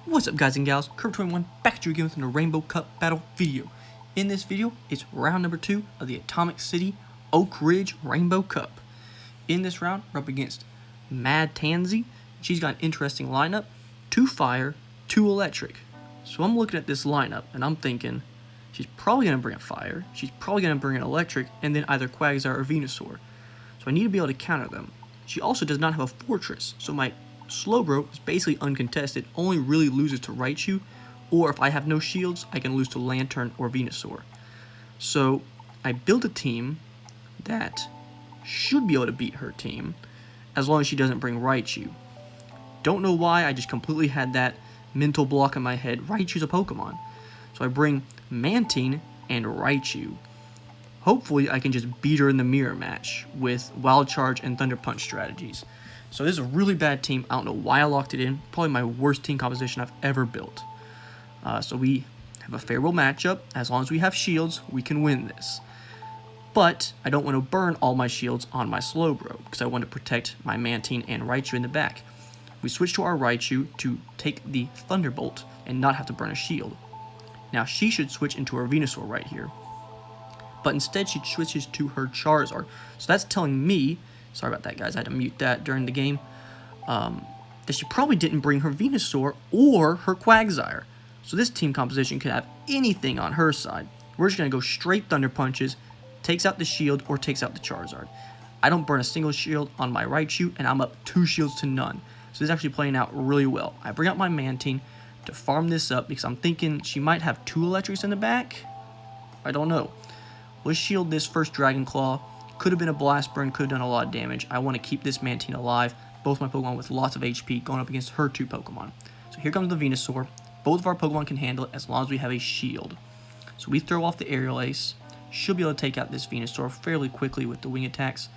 What's up, guys and gals? Curve21 back at you again with a Rainbow Cup battle video. In this video, it's round number 2 of the Atomic City Oak Ridge Rainbow Cup. In this round, we're up against Mad Tansy. She's got an interesting lineup: 2 fire, 2 electric. So I'm looking at this lineup and I'm thinking she's probably going to bring a fire, she's probably going to bring an electric, and then either Quagsire or Venusaur. So I need to be able to counter them. She also does not have a fortress, so my Slowbro is basically uncontested, only really loses to Raichu, or if I have no shields, I can lose to Lantern or Venusaur. So I built a team that should be able to beat her team, as long as she doesn't bring Raichu. Don't know why, I just completely had that mental block in my head. Raichu's a Pokemon. So I bring Mantine and Raichu. Hopefully I can just beat her in the mirror match with Wild Charge and Thunder Punch strategies. So this is a really bad team. I don't know why I locked it in. Probably my worst team composition I've ever built. So we have a favorable matchup. As long as we have shields, we can win this. But I don't want to burn all my shields on my Slowbro, because I want to protect my Mantine and Raichu in the back. We switch to our Raichu to take the Thunderbolt and not have to burn a shield. Now she should switch into her Venusaur right here. But instead she switches to her Charizard. So that's telling me, sorry about that guys, I had to mute that during the game, that she probably didn't bring her Venusaur or her Quagsire. So this team composition could have anything on her side. We're just going to go straight Thunder Punches, takes out the shield or takes out the Charizard. I don't burn a single shield on my Raichu, and I'm up 2 shields to none. So this is actually playing out really well. I bring out my Mantine to farm this up because I'm thinking she might have 2 electrics in the back. I don't know. Let's shield this first Dragon Claw. Could have been a Blast Burn, could have done a lot of damage. I want to keep this Mantine alive. Both my Pokemon with lots of HP going up against her 2 Pokemon. So here comes the Venusaur. Both of our Pokemon can handle it as long as we have a shield. So we throw off the Aerial Ace. Should be able to take out this Venusaur fairly quickly with the wing attacks.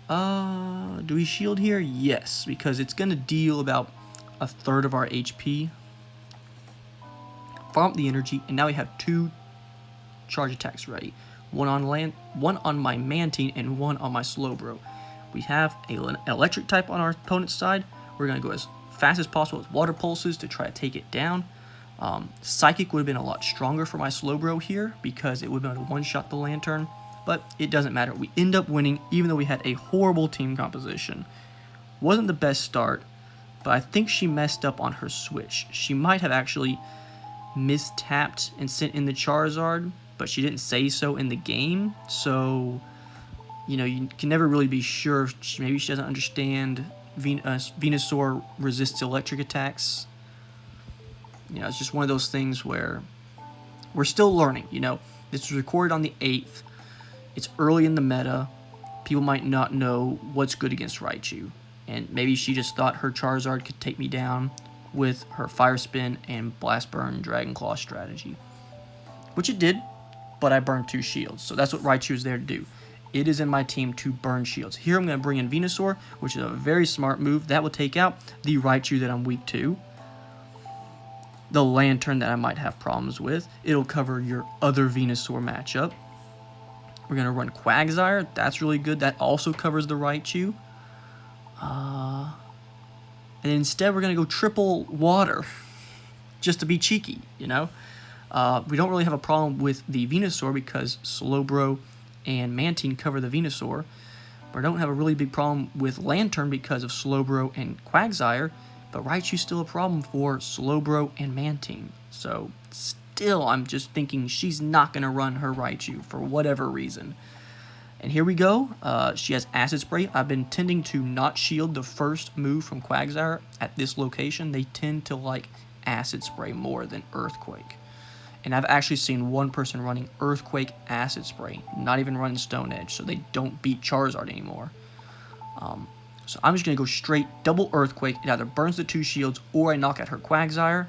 Do we shield here? Yes, because it's going to deal about 1/3 of our HP. Farm up the energy, and now we have 2 charge attacks ready. One on my Mantine and one on my Slowbro. We have an electric type on our opponent's side. We're going to go as fast as possible with Water Pulses to try to take it down. Psychic would have been a lot stronger for my Slowbro here because it would have been able to one-shot the Lantern, but it doesn't matter. We end up winning even though we had a horrible team composition. Wasn't the best start, but I think she messed up on her switch. She might have actually mistapped and sent in the Charizard, but she didn't say so in the game, so you know, you can never really be sure. Maybe she doesn't understand Venusaur resists electric attacks. You know, it's just one of those things where we're still learning. You know, this was recorded on the 8th. It's early in the meta. People might not know what's good against Raichu, and maybe she just thought her Charizard could take me down with her Fire Spin and Blast Burn Dragon Claw strategy, which it did. But I burned 2 shields, so that's what Raichu is there to do. It is in my team to burn shields. Here I'm going to bring in Venusaur, which is a very smart move. That will take out the Raichu that I'm weak to. The Lantern that I might have problems with. It'll cover your other Venusaur matchup. We're going to run Quagsire. That's really good. That also covers the Raichu. And instead we're going to go triple water. Just to be cheeky, you know. We don't really have a problem with the Venusaur because Slowbro and Mantine cover the Venusaur. But I don't have a really big problem with Lantern because of Slowbro and Quagsire. But Raichu's still a problem for Slowbro and Mantine. So still, I'm just thinking she's not going to run her Raichu for whatever reason. And here we go. She has Acid Spray. I've been tending to not shield the first move from Quagsire at this location. They tend to like Acid Spray more than Earthquake. And I've actually seen one person running Earthquake Acid Spray, not even running Stone Edge, so they don't beat Charizard anymore. So I'm just going to go straight double Earthquake. It either burns the 2 shields or I knock out her Quagsire.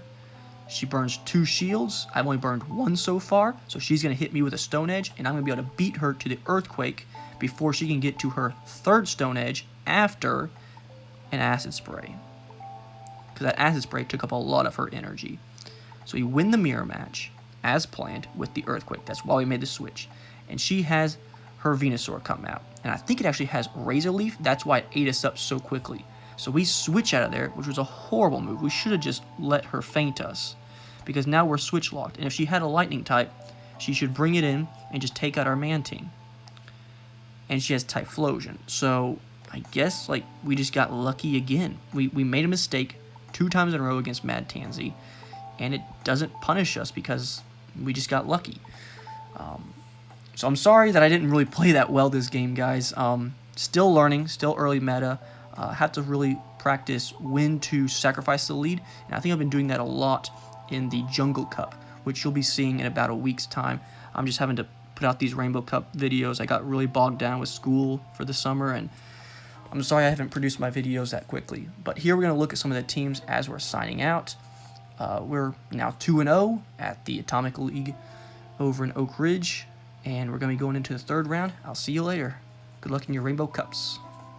She burns 2 shields. I've only burned 1 so far, so she's going to hit me with a Stone Edge, and I'm going to be able to beat her to the Earthquake before she can get to her 3rd Stone Edge after an Acid Spray. Because that Acid Spray took up a lot of her energy. So we win the mirror match as planned with the Earthquake. That's why we made the switch. And she has her Venusaur come out. And I think it actually has Razor Leaf. That's why it ate us up so quickly. So we switch out of there, which was a horrible move. We should have just let her feint us, because now we're switch locked. And if she had a lightning type, she should bring it in and just take out our Mantine. And she has Typhlosion. So I guess like we just got lucky again. We made a mistake 2 times in a row against Mad Tansy, and it doesn't punish us because we just got lucky. So I'm sorry that I didn't really play that well this game, guys. Still learning, still early meta. Have to really practice when to sacrifice the lead, and I think I've been doing that a lot in the Jungle Cup, which you'll be seeing in about a week's time. I'm just having to put out these Rainbow Cup videos. I got really bogged down with school for the summer, and I'm sorry I haven't produced my videos that quickly. But here we're going to look at some of the teams as we're signing out. We're now 2-0 at the Atomic League over in Oak Ridge, and we're going to be going into the 3rd round. I'll see you later. Good luck in your Rainbow Cups.